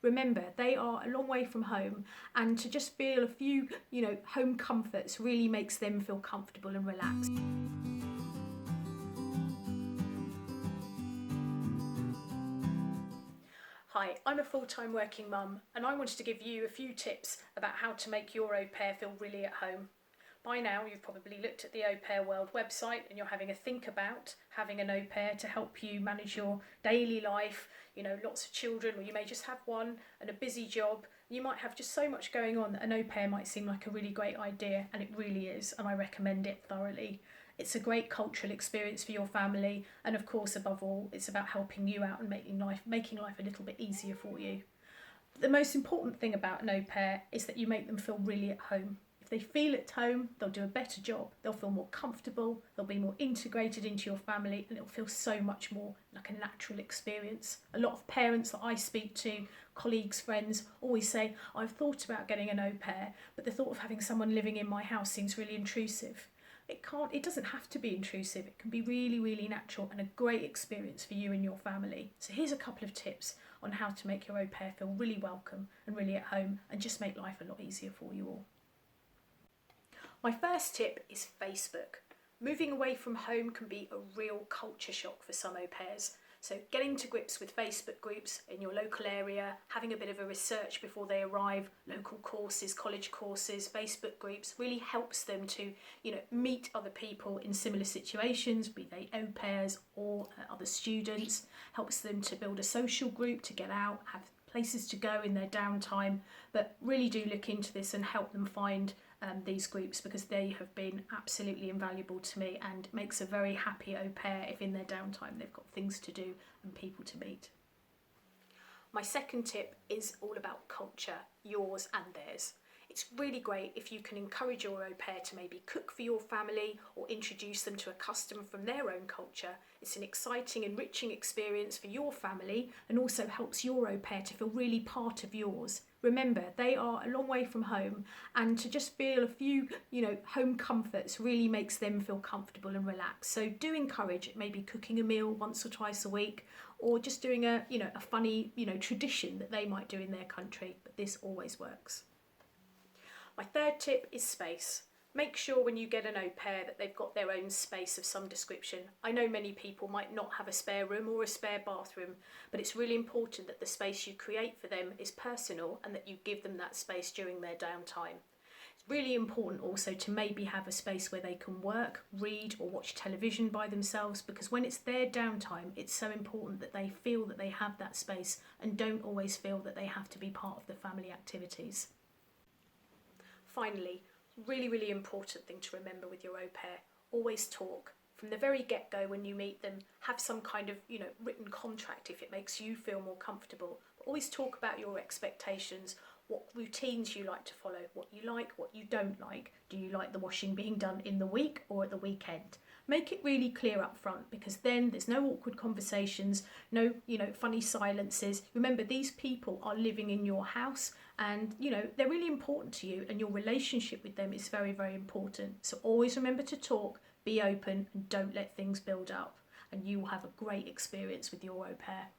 Remember, they are a long way from home, and to just feel a few, home comforts really makes them feel comfortable and relaxed. Hi, I'm a full-time working mum, and I wanted to give you a few tips about how to make your au pair feel really at home. By now you've probably looked at the AuPairWorld website and you're having a think about having an au pair to help you manage your daily life, lots of children, or you may just have one and a busy job. You might have just so much going on that an au pair might seem like a really great idea, and it really is, and I recommend it thoroughly. It's a great cultural experience for your family, and of course, above all, it's about helping you out and making life a little bit easier for you. The most important thing about an au pair is that you make them feel really at home. If they feel at home, they'll do a better job, they'll feel more comfortable, they'll be more integrated into your family, and it'll feel so much more like a natural experience. A lot of parents that I speak to, colleagues, friends, always say, I've thought about getting an au pair, but the thought of having someone living in my house seems really intrusive. It doesn't have to be intrusive. It can be really, really natural and a great experience for you and your family. So here's a couple of tips on how to make your au pair feel really welcome and really at home, and just make life a lot easier for you all. My first tip is Facebook. Moving away from home can be a real culture shock for some au pairs. So getting to grips with Facebook groups in your local area, having a bit of a research before they arrive, local courses, college courses, Facebook groups, really helps them to, meet other people in similar situations, be they au pairs or other students, helps them to build a social group, to get out, have places to go in their downtime. But really do look into this and help them find these groups, because they have been absolutely invaluable to me, and makes a very happy au pair if in their downtime they've got things to do and people to meet. My second tip is all about culture, yours and theirs. It's really great if you can encourage your au pair to maybe cook for your family or introduce them to a custom from their own culture. It's an exciting, enriching experience for your family, and also helps your au pair to feel really part of yours. Remember, they are a long way from home, and to just feel a few, home comforts really makes them feel comfortable and relaxed. So do encourage maybe cooking a meal once or twice a week, or just doing a funny, tradition that they might do in their country, but this always works. My third tip is space. Make sure when you get an au pair that they've got their own space of some description. I know many people might not have a spare room or a spare bathroom, but it's really important that the space you create for them is personal, and that you give them that space during their downtime. It's really important also to maybe have a space where they can work, read or watch television by themselves, because when it's their downtime, it's so important that they feel that they have that space and don't always feel that they have to be part of the family activities. Finally, really, really important thing to remember with your au pair, always talk. From the very get-go when you meet them, have some kind of, written contract if it makes you feel more comfortable. But always talk about your expectations, what routines you like to follow, what you like, what you don't like. Do you like the washing being done in the week or at the weekend? Make it really clear up front, because then there's no awkward conversations, no, funny silences. Remember, these people are living in your house, and, they're really important to you, and your relationship with them is very, very important. So always remember to talk, be open, and don't let things build up, and you will have a great experience with your au pair.